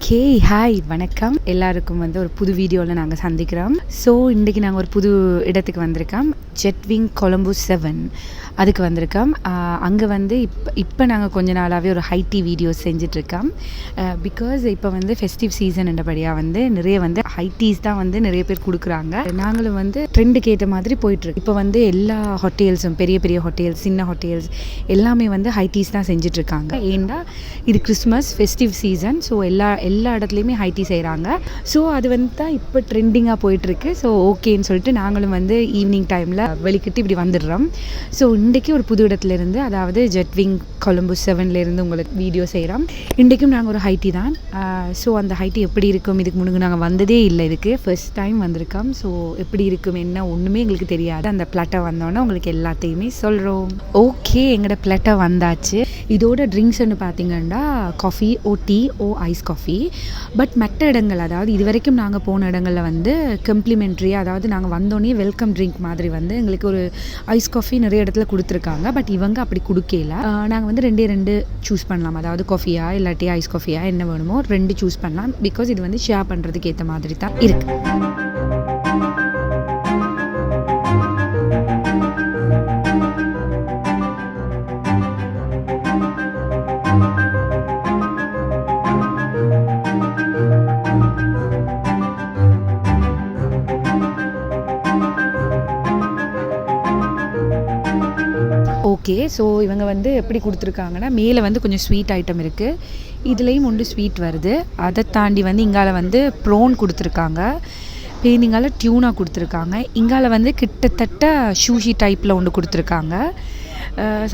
Okay, hi, வணக்கம். எல்லாருக்கும் ஒரு புது வீடியோவில் நாங்கள் சந்திக்கிறோம். ஸோ இன்றைக்கி நாங்கள் ஒரு புது இடத்துக்கு வந்திருக்கோம். ஜெட்விங் கொலம்போ 7 அதுக்கு வந்திருக்கோம். அங்கே இப்போ நாங்கள் கொஞ்ச நாளாகவே ஒரு ஹைட்டி வீடியோஸ் செஞ்சிட்ருக்கோம். பிகாஸ் இப்போ ஃபெஸ்டிவ் சீசன் என்றபடியாக நிறைய ஹைட்டீஸ் தான் நிறைய பேர் கொடுக்குறாங்க. நாங்களும் ட்ரெண்டுக்கு ஏற்ற மாதிரி போயிட்டுருக்கு. இப்போ எல்லா ஹோட்டல்ஸும், பெரிய பெரிய ஹோட்டல்ஸ், சின்ன ஹோட்டல்ஸ் எல்லாமே ஹைட்டீஸ் தான் செஞ்சிட்ருக்காங்க. ஏன்னா இது கிறிஸ்மஸ் ஃபெஸ்டிவ் சீசன். ஸோ எல்லா இடத்துலையுமே ஹைட்டி செய்கிறாங்க. ஸோ அது தான் இப்போ ட்ரெண்டிங்காக போயிட்டுருக்கு. ஸோ ஓகேன்னு சொல்லிட்டு நாங்களும் ஈவினிங் டைமில் வெளிக்கிட்டு இப்படி வந்துடுறோம். ஸோ இன்றைக்கி ஒரு புது இடத்துலேருந்து, அதாவது ஜெட்விங் கொலம்போ 7 உங்களுக்கு வீடியோ செய்கிறோம். இன்றைக்கும் நாங்கள் ஒரு ஹைட்டி தான். ஸோ அந்த ஹைட்டி எப்படி இருக்கும், இதுக்கு முன்னாடி நாங்கள் வந்ததே இல்லை, இதுக்கு ஃபர்ஸ்ட் டைம் வந்திருக்கோம். ஸோ எப்படி இருக்கும் என்ன ஒன்றுமே எங்களுக்கு தெரியாது. அந்த பிளாட்டை வந்தோன்னே உங்களுக்கு எல்லாத்தையுமே சொல்கிறோம். ஓகே, எங்களோட பிளாட்டை வந்தாச்சு. இதோட ட்ரிங்க்ஸ்ன்னு பார்த்தீங்கன்னா coffee, tea, ice coffee. But மற்ற இடங்கள், அதாவது இது வரைக்கும் நாங்கள் போன இடங்களில் கம்ப்ளிமெண்ட்ரியாக, அதாவது நாங்கள் வந்தோடனே வெல்கம் ட்ரிங்க் மாதிரி எங்களுக்கு ஒரு ஐஸ் காஃபி நிறைய இடத்துல கொடுத்துருக்காங்க. பட் இவங்க அப்படி கொடுக்கல. நாங்கள் ரெண்டு சூஸ் பண்ணலாம். அதாவது காஃபியா இல்லாட்டி ஐஸ் காஃபியா, என்ன வேணுமோ 2 சூஸ் பண்ணலாம். பிகாஸ் இது ஷேர் பண்ணுறதுக்கு ஏற்ற மாதிரி தான் இருக்குது. ஓகே, ஸோ இவங்க எப்படி கொடுத்துருக்காங்கன்னா, மேலே கொஞ்சம் ஸ்வீட் ஐட்டம் இருக்குது. இதுலேயும் ஒன்று ஸ்வீட் வருது. அதை தாண்டி இங்கால ப்ரோன் கொடுத்துருக்காங்க. பேனிங்கால டியூனா கொடுத்துருக்காங்க. இங்கால கிட்டத்தட்ட ஷூஷி டைப்பில் ஒன்று கொடுத்துருக்காங்க.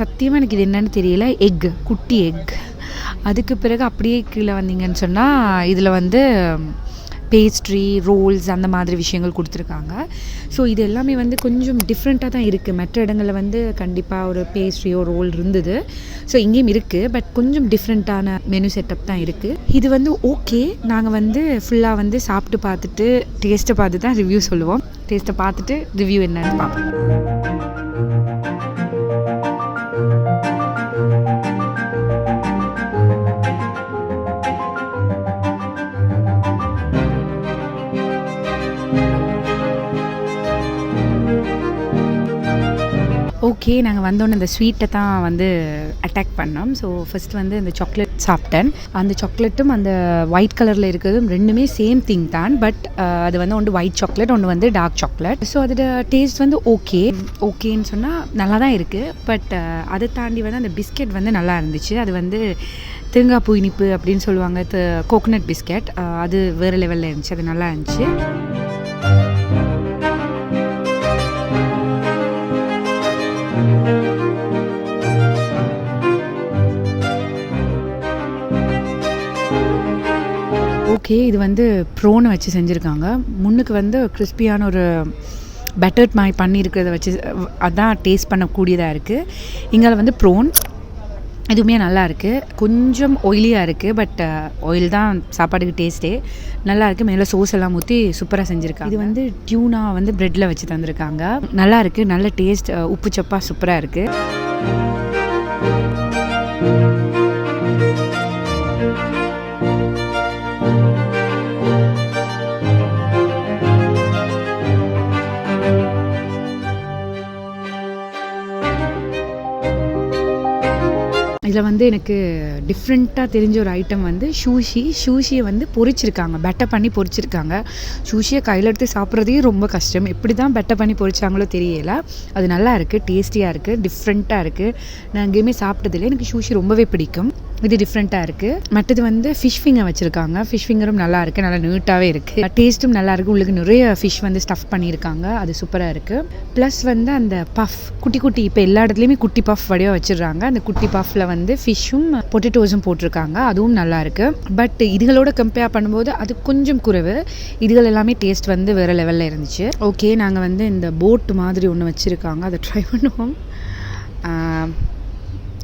சத்தியமாக எனக்கு இது என்னன்னு தெரியல. குட்டி எக். அதுக்கு பிறகு அப்படியே கீழே வந்தீங்கன்னு சொன்னால் இதில் பேஸ்ட்ரி, ரோல்ஸ், அந்த மாதிரி விஷயங்கள் கொடுத்துருக்காங்க. ஸோ இது எல்லாமே கொஞ்சம் டிஃப்ரெண்ட்டாக தான் இருக்குது. மற்ற இடங்களில் கண்டிப்பாக ஒரு பேஸ்ட்ரியோ ரோல் இருந்தது. ஸோ இங்கேயும் இருக்குது. பட் கொஞ்சம் டிஃப்ரெண்ட்டான மெனு செட்டப் தான் இருக்குது. இது ஓகே. நாங்கள் ஃபுல்லாக சாப்பிட்டு பார்த்துட்டு டேஸ்ட்டை பார்த்து தான் ரிவ்யூ சொல்லுவோம். டேஸ்ட்டை பார்த்துட்டு ரிவ்யூ என்னன்னு பார்ப்போம். ஓகே, நாங்கள் வந்தோன்னே இந்த ஸ்வீட்டை தான் அட்டாக் பண்ணோம். ஸோ ஃபஸ்ட் இந்த சாக்லேட் சாப்பிட்டேன். அந்த சாக்லேட்டும் அந்த ஒயிட் கலரில் இருக்கிறதும் ரெண்டுமே சேம் திங் தான். பட் அது ஒன்று ஒயிட் சாக்லேட், ஒன்று டார்க் சாக்லேட். ஸோ அதோட டேஸ்ட் ஓகேன்னு சொன்னால் நல்லா தான் இருக்குது. பட் அதை தாண்டி அந்த பிஸ்கெட் நல்லா இருந்துச்சு. அது தேங்காய் பூ இனிப்பு அப்படின்னு சொல்லுவாங்க, கோகோனட் பிஸ்கெட். அது வேறு லெவலில் இருந்துச்சு. அது நல்லா இருந்துச்சு. ஓகே, இது ப்ரோனை வச்சு செஞ்சுருக்காங்க. முன்னுக்கு கிறிஸ்பியான ஒரு பட்டர் மாதிரி பண்ணியிருக்கிறத வச்சு அதான் டேஸ்ட் பண்ணக்கூடியதாக இருக்குது. இங்கே ப்ரோன் எதுவுமே நல்லா இருக்குது. கொஞ்சம் ஆயிலியாக இருக்குது. பட் ஆயில் தான் சாப்பாடுக்கு டேஸ்ட்டே. நல்லா இருக்குது. மேலே சோஸ் எல்லாம் ஊற்றி சூப்பராக செஞ்சுருக்காங்க. இது டியூனா ப்ரெட்டில் வச்சு தந்திருக்காங்க. நல்லா இருக்குது. நல்ல டேஸ்ட். உப்பு சப்பா சூப்பராக இருக்குது. இதில் வந்து எனக்கு டிஃப்ரெண்ட்டாக தெரிஞ்ச ஒரு ஐட்டம் வந்து ஷூஷியை வந்து பொரிச்சிருக்காங்க, பெட்டர் பண்ணி பொரிச்சிருக்காங்க. ஷூஷியை கையில் எடுத்து சாப்பிட்றதே ரொம்ப கஷ்டம். எப்படி தான் பெட்டர் பண்ணி பொரிச்சாங்களோ தெரியல. அது நல்லா இருக்குது, டேஸ்டியாக இருக்குது, டிஃப்ரெண்ட்டாக இருக்குது. நான் எங்கேயுமே சாப்பிட்டதில்லை. எனக்கு ஷூஷி ரொம்பவே பிடிக்கும். இது டிஃப்ரெண்ட்டாக இருக்குது. மற்றது வந்து ஃபிஷ் ஃபிங்கர் வச்சுருக்காங்க. ஃபிஷ் ஃபிங்கரும் நல்லா இருக்குது, நல்லா நீட்டாகவே இருக்குது. டேஸ்ட்டும் நல்லா இருக்குது. உங்களுக்கு நிறைய ஃபிஷ் வந்து ஸ்டஃப் பண்ணியிருக்காங்க, அது சூப்பராக இருக்குது. ப்ளஸ் வந்து அந்த பஃப் குட்டி குட்டி, இப்போ எல்லா இடத்துலையுமே குட்டி பஃப் வடிவாக வச்சிடுறாங்க. அந்த குட்டி பஃப்பில் வந்து ஃபிஷ்ஷும் பொட்டேட்டோஸும் போட்டிருக்காங்க, அதுவும் நல்லா இருக்குது. பட் இதுகளோட கம்பேர் பண்ணும்போது அது கொஞ்சம் குறைவு. இதுகள் எல்லாமே டேஸ்ட் வந்து வேறு லெவலில் இருந்துச்சு. ஓகே, நாங்கள் வந்து இந்த போட் மாதிரி ஒன்று வச்சுருக்காங்க, அதை ட்ரை பண்ணுவோம்.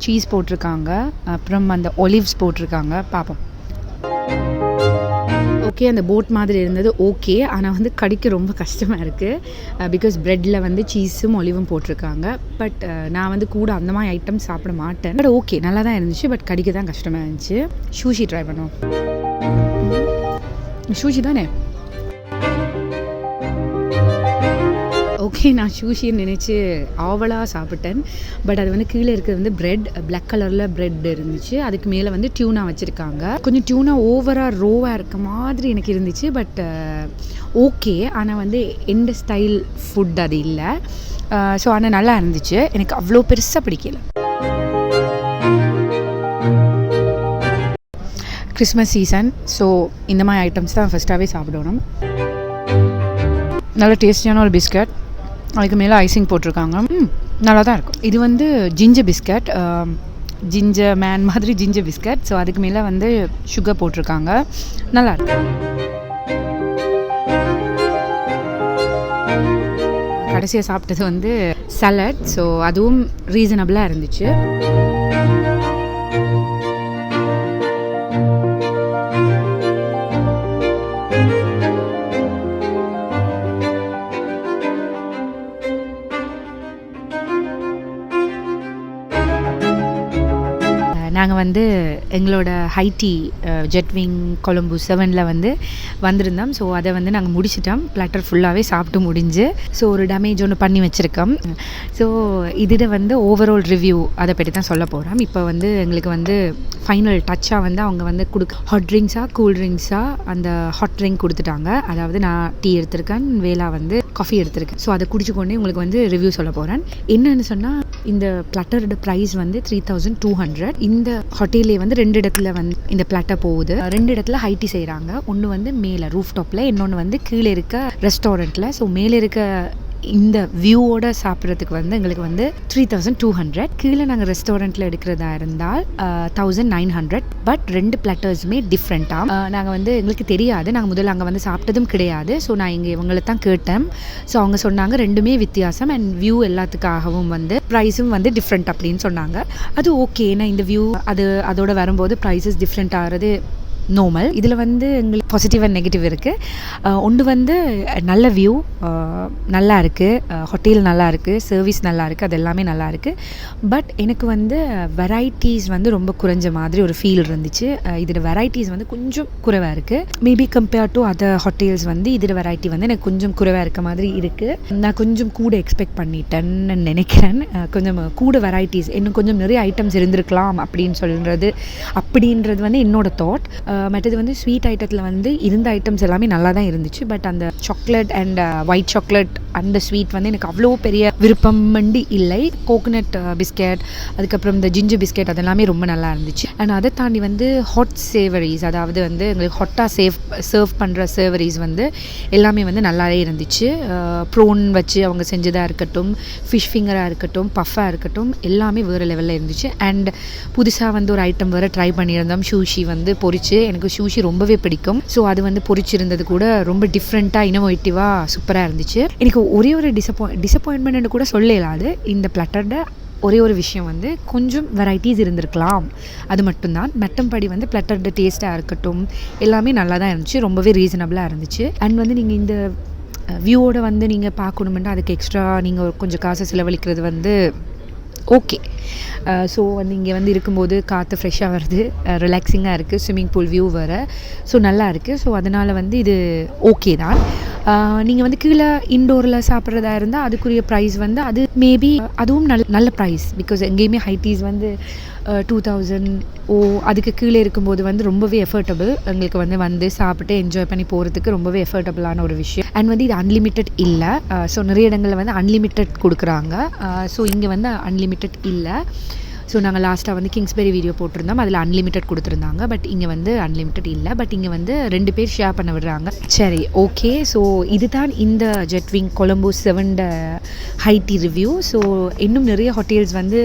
சீஸ் போட்டிருக்காங்க, அப்புறம் அந்த ஒலிவ்ஸ் போட்டிருக்காங்க, பார்ப்போம். ஓகே, அந்த போட் மாதிரி இருந்தது ஓகே. ஆனால் வந்து கடிக்க ரொம்ப கஷ்டமாக இருக்குது. பிகாஸ் ப்ரெட்டில் வந்து சீஸும் ஒலிவும் போட்டிருக்காங்க. பட் நான் வந்து கூட அந்த மாதிரி ஐட்டம் சாப்பிட மாட்டேன். பட் ஓகே, நல்லா தான் இருந்துச்சு. பட் கடிக்க தான் கஷ்டமாக இருந்துச்சு. ஷூஷி ட்ரை பண்ணுவோம். ஷூஷி தானே? ஓகே, நான் ஷூஷின்னு நினச்சி ஆவலாக சாப்பிட்டேன். பட் அது வந்து கீழே இருக்கிறது வந்து ப்ரெட், பிளாக் கலரில் ப்ரெட் இருந்துச்சு. அதுக்கு மேலே வந்து டியூனா வச்சுருக்காங்க. கொஞ்சம் டியூனா ஓவராக ரோவாக இருக்க மாதிரி எனக்கு இருந்துச்சு. பட் ஓகே, ஆனால் வந்து எந்த ஸ்டைல் ஃபுட் அது இல்லை. ஸோ ஆனால் நல்லா இருந்துச்சு. எனக்கு அவ்வளோ பெருசாக பிடிக்கல. கிறிஸ்மஸ் சீசன், ஸோ இந்த மாதிரி ஐட்டம்ஸ் தான் ஃபஸ்ட்டாகவே சாப்பிடணும். நல்ல டேஸ்டியான ஒரு பிஸ்கட், அதுக்கு மேலே ஐசிங் போட்டிருக்காங்க. நல்லா தான் இருக்கும். இது வந்து ஜிஞ்சர் பிஸ்கட், ஜிஞ்சர் மேன் மாதிரி ஜிஞ்சர் பிஸ்கட். ஸோ அதுக்கு மேலே வந்து சுகர் போட்டிருக்காங்க, நல்லா இருக்கு. கடைசியாக சாப்பிட்டது வந்து சலட். ஸோ அதுவும் ரீசனபிளாக இருந்துச்சு. நாங்கள் வந்து எங்களோட ஹைட்டி ஜெட்விங் கொலம்போ 7 வந்து வந்திருந்தோம். ஸோ அதை வந்து நாங்கள் முடிச்சிட்டோம். பிளாட்டர் ஃபுல்லாகவே சாப்பிட்டு முடிஞ்சு. ஸோ ஒரு டேமேஜ் ஒன்று பண்ணி வச்சுருக்கோம். ஸோ இதில் வந்து ஓவரால் ரிவ்யூ அதை பற்றி தான் சொல்ல போகிறோம். இப்போ வந்து எங்களுக்கு வந்து ஃபைனல் டச்சாக வந்து அவங்க வந்து ஹாட் ட்ரிங்க்ஸாக கூல் ட்ரிங்க்ஸாக அந்த ஹாட் ட்ரிங்க் கொடுத்துட்டாங்க. அதாவது நான் டீ எடுத்திருக்கேன், வேளா வந்து காஃபி எடுத்திருக்கேன். ஸோ அதை குடிச்சுக்கொண்டே உங்களுக்கு வந்து ரிவ்யூ சொல்ல போகிறேன். என்னென்னு சொன்னால், இந்த பிளாட்டரோட ப்ரைஸ் வந்து 3200. இந்த ஹோட்டல்லே வந்து 2 இடத்துல வந்து இந்த பிளாட்டர் போகுது. 2 இடத்துல ஹைட்டி செய்கிறாங்க. ஒன்று வந்து மேலே ரூஃப்டாப்பில், இன்னொன்று வந்து கீழே இருக்க ரெஸ்டாரண்ட்டில். ஸோ மேலே இருக்க இந்த வியூவோட சாப்பிட்றதுக்கு வந்து எங்களுக்கு வந்து 3200. கீழே நாங்கள் ரெஸ்டாரண்ட்டில் எடுக்கிறதா இருந்தால் 1900. பட் 2 பிளாட்டர்ஸுமே டிஃப்ரெண்ட்டாக. நாங்கள் வந்து எங்களுக்கு தெரியாது, நாங்கள் முதல்ல அங்கே வந்து சாப்பிட்டதும் கிடையாது. ஸோ நான் இங்கே இவங்களை தான் கேட்டேன். ஸோ அவங்க சொன்னாங்க 2மே வித்தியாசம் அண்ட் வியூ எல்லாத்துக்காகவும் வந்து ப்ரைஸும் வந்து டிஃப்ரெண்ட் அப்படின்னு சொன்னாங்க. அது ஓகே, ஏன்னா இந்த வியூ அதோட வரும்போது ப்ரைஸஸ் டிஃப்ரெண்ட் ஆகிறது நார்மல். இதில் வந்து எங்களுக்கு பாசிட்டிவ் அண்ட் நெகட்டிவ் இருக்குது. ஒன்று வந்து நல்ல வியூ நல்லா இருக்குது, ஹோட்டல் நல்லா இருக்குது, சர்வீஸ் நல்லா இருக்குது, அது எல்லாமே நல்லா இருக்குது. பட் எனக்கு வந்து வெரைட்டிஸ் வந்து ரொம்ப குறைஞ்ச மாதிரி ஒரு ஃபீல் இருந்துச்சு. இதில் வெரைட்டிஸ் வந்து கொஞ்சம் குறைவாக இருக்குது. Maybe compare to other hotels வந்து இதில் வெரைட்டி வந்து எனக்கு கொஞ்சம் குறைவாக இருக்க மாதிரி இருக்குது. நான் கொஞ்சம் கூட எக்ஸ்பெக்ட் பண்ணிட்டேன்னு நினைக்கிறேன். கொஞ்சம் கூட வெரைட்டிஸ், இன்னும் கொஞ்சம் நிறைய ஐட்டம்ஸ் இருந்திருக்கலாம் அப்படின்றது வந்து என்னோட தாட். மற்றது வந்து ஸ்வீட் ஐட்டத்தில் வந்து இருந்த ஐட்டம்ஸ் எல்லாமே நல்லா தான் இருந்துச்சு. பட் அந்த சாக்லேட் அண்ட் ஒயிட் சாக்லேட் அந்த ஸ்வீட் வந்து எனக்கு அவ்வளோ பெரிய விருப்பம் இல்லை. கோகோனட் பிஸ்கெட், அதுக்கப்புறம் இந்த ஜிஞ்சர் பிஸ்கெட், அதெல்லாமே ரொம்ப நல்லா இருந்துச்சு. அண்ட் அதை தாண்டி வந்து ஹாட் சேவரிஸ், அதாவது வந்து எங்களுக்கு ஹாட்டாக சர்வ் பண்ணுற சேவரிஸ் வந்து எல்லாமே வந்து நல்லாவே இருந்துச்சு. ப்ரோன் வச்சு அவங்க செஞ்சதாக இருக்கட்டும், ஃபிஷ் ஃபிங்கராக இருக்கட்டும், பஃபாக இருக்கட்டும், எல்லாமே வேறு லெவலில் இருந்துச்சு. அண்ட் புதுசாக வந்து ஒரு ஐட்டம் வேறு ட்ரை பண்ணியிருந்தோம், ஷூஷி வந்து பொரிச்சு. எனக்கு ஷூஷி ரொம்பவே பிடிக்கும். ஸோ அது வந்து பொரிச்சிருந்தது கூட ரொம்ப டிஃப்ரெண்ட்டாக இனோவேட்டிவாக சூப்பராக இருந்துச்சு. எனக்கு ஒரே ஒரு டிசப்பாயின்மெண்ட்னு கூட சொல்லலாது. இந்த பிளாட்டரோட ஒரே ஒரு விஷயம் வந்து கொஞ்சம் வெரைட்டிஸ் இருந்திருக்கலாம், அது மட்டும்தான். மற்றபடி வந்து பிளாட்டரோட டேஸ்ட்டாக இருக்கட்டும் எல்லாமே நல்லா தான் இருந்துச்சு, ரொம்பவே ரீசனபிளாக இருந்துச்சு. அண்ட் வந்து நீங்கள் இந்த வியூவோட வந்து நீங்கள் பார்க்கணுமெண்டா அதுக்கு எக்ஸ்ட்ரா நீங்கள் கொஞ்சம் காசு செலவழிக்கிறது வந்து ஓகே. ஸோ வந்து இங்கே வந்து இருக்கும்போது காற்று ஃப்ரெஷ்ஷாக வருது, ரிலாக்ஸிங்காக இருக்குது, ஸ்விம்மிங் பூல் வியூ வேறு. ஸோ நல்லா இருக்குது. ஸோ அதனால் வந்து இது ஓகே தான். நீங்கள் வந்து கீழே இன்டோரில் சாப்பிட்றதா இருந்தால் அதுக்குரிய ப்ரைஸ் வந்து அது மேபி அதுவும் நல்ல ப்ரைஸ். பிகாஸ் எங்கேயுமே ஹை டீஸ் வந்து 2000 அதுக்கு கீழே இருக்கும்போது வந்து ரொம்பவே எஃபர்டபுள். எங்களுக்கு வந்து சாப்பிட்டு என்ஜாய் பண்ணி போகிறதுக்கு ரொம்பவே எஃபர்டபுளான ஒரு விஷயம். அண்ட் வந்து இது அன்லிமிட்டெட் இல்லை. ஸோ நிறைய இடங்களில் வந்து அன்லிமிட்டெட் கொடுக்குறாங்க. ஸோ இங்கே வந்து அன்லிமிட்டெட் இல்லை. ஸோ நாங்கள் லாஸ்ட்டாக வந்து கிங்ஸ்பெரி வீடியோ போட்டிருந்தோம், அதில் அன்லிமிட்டெட் கொடுத்துருந்தாங்க. பட் இங்கே வந்து அன்லிமிட்டெட் இல்லை. பட் இங்கே வந்து 2 பேர் ஷேர் பண்ண விடுறாங்க. சரி, ஓகே. ஸோ இதுதான் இந்த Jetwing Colombo 7 high tea review. So இன்னும் நிறைய ஹோட்டல்ஸ் வந்து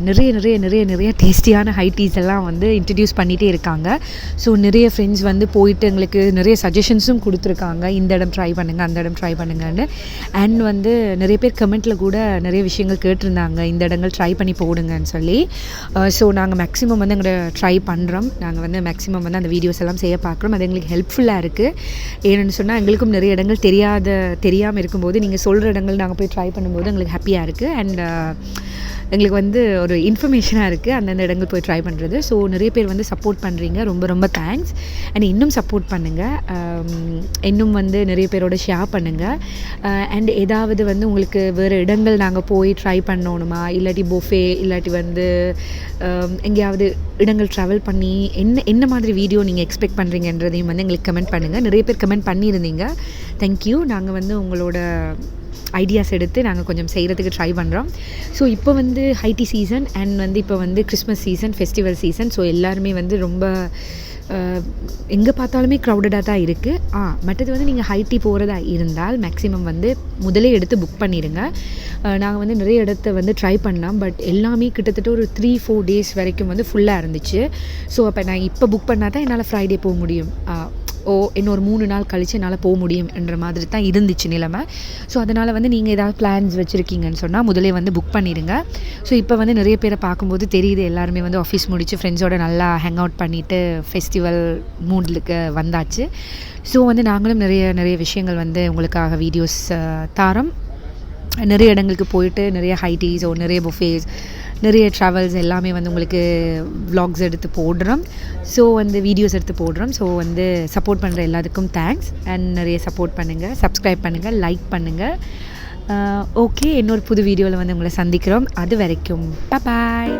நிறைய நிறைய நிறைய நிறைய டேஸ்டியான ஹை டீஸ் எல்லாம் வந்து இன்ட்ரடியூஸ் பண்ணிகிட்டே இருக்காங்க. ஸோ நிறைய ஃப்ரெண்ட்ஸ் வந்து போயிட்டு எங்களுக்கு நிறைய சஜஷன்ஸும் கொடுத்துருக்காங்க. இந்த இடம் ட்ரை பண்ணுங்கள், அந்த இடம் ட்ரை பண்ணுங்கன்னு. அண்ட் வந்து நிறைய பேர் கமெண்ட்டில் கூட நிறைய விஷயங்கள் கேட்டிருந்தாங்க, இந்த இடங்கள் ட்ரை பண்ணி போடுங்கன்னு சொல்லி. ஸோ நாங்கள் மேக்ஸிமம் வந்து எங்களை ட்ரை பண்ணுறோம். நாங்கள் வந்து மேக்ஸிமம் வந்து அந்த வீடியோஸ் எல்லாம் செய்ய பார்க்குறோம். அது எங்களுக்கு ஹெல்ப்ஃபுல்லாக இருக்குது. ஏன்னு சொன்னால் எங்களுக்கும் நிறைய இடங்கள் தெரியாமல் இருக்கும்போது நீங்கள் சொல்கிற இடங்கள் நாங்கள் போய் ட்ரை பண்ணும்போது எங்களுக்கு ஹாப்பியாக இருக்குது. அண்ட் எங்களுக்கு வந்து ஒரு இன்ஃபர்மேஷனாக இருக்குது அந்தந்த இடங்கள் போய் ட்ரை பண்ணுறது. ஸோ நிறைய பேர் வந்து சப்போர்ட் பண்ணுறீங்க, ரொம்ப ரொம்ப தேங்க்ஸ். அண்ட் இன்னும் சப்போர்ட் பண்ணுங்கள். இன்னும் வந்து நிறைய பேரோட ஷேர் பண்ணுங்கள். அண்ட் ஏதாவது வந்து உங்களுக்கு வேறு இடங்கள் நாங்கள் போய் ட்ரை பண்ணணுமா, இல்லாட்டி பொஃபே, இல்லாட்டி வந்து எங்கேயாவது இடங்கள் ட்ராவல் பண்ணி என்ன மாதிரி வீடியோ நீங்கள் எக்ஸ்பெக்ட் பண்ணுறீங்கன்றதையும் வந்து எங்களுக்கு கமெண்ட் பண்ணுங்கள். நிறைய பேர் கமெண்ட் பண்ணியிருந்தீங்க, தேங்க்யூ. நாங்கள் வந்து உங்களோட ஐடியாஸ் எடுத்து நாங்கள் கொஞ்சம் செய்கிறதுக்கு ட்ரை பண்ணுறோம். ஸோ இப்போ வந்து ஹைடி சீசன் அண்ட் வந்து இப்போ வந்து Christmas season, festival season. So எல்லாருமே வந்து ரொம்ப எங்கே பார்த்தாலுமே க்ரௌடடாக தான் இருக்குது. மற்றது வந்து நீங்கள் ஹைடி போகிறதா இருந்தால் மேக்ஸிமம் வந்து முதலே எடுத்து புக் பண்ணிடுங்க. நாங்கள் வந்து நிறைய இடத்த வந்து ட்ரை பண்ணலாம். பட் எல்லாமே கிட்டத்தட்ட ஒரு 3-4 டேஸ் வரைக்கும் வந்து ஃபுல்லாக இருந்துச்சு. ஸோ அப்போ நான் இப்போ புக் பண்ணால் தான் என்னால் ஃப்ரைடே போக முடியும். இன்னொரு 3 நாள் கழித்து என்னால் போக முடியும் என்ற மாதிரி தான் இருந்துச்சு நிலைமை. ஸோ அதனால் வந்து நீங்கள் ஏதாவது பிளான்ஸ் வச்சுருக்கீங்கன்னு சொன்னால் முதலே வந்து புக் பண்ணிடுங்க. ஸோ இப்போ வந்து நிறைய பேரை பார்க்கும்போது தெரியுது, எல்லாருமே வந்து ஆஃபீஸ் முடித்து ஃப்ரெண்ட்ஸோடு நல்லா ஹேங் அவுட் பண்ணிவிட்டு ஃபெஸ்டிவல் மூட்லுக்கு வந்தாச்சு. ஸோ வந்து நாங்களும் நிறைய நிறைய விஷயங்கள் வந்து உங்களுக்காக வீடியோஸ் தாரோம். நிறைய இடங்களுக்கு போயிட்டு நிறைய ஹைடீஸ் நிறைய புஃபேஸ், நிறைய ட்ராவல்ஸ் எல்லாமே வந்து உங்களுக்கு வ்ளாக்ஸ் எடுத்து போடுறோம். ஸோ வந்து வீடியோஸ் எடுத்து போடுறோம். ஸோ வந்து சப்போர்ட் பண்ணுற எல்லாத்துக்கும் தேங்க்ஸ். அண்ட் நிறைய சப்போர்ட் பண்ணுங்கள், சப்ஸ்கிரைப் பண்ணுங்கள், லைக் பண்ணுங்கள். ஓகே, இன்னொரு புது வீடியோவில் வந்து உங்களை சந்திக்கிறோம். அது வரைக்கும் பாய்.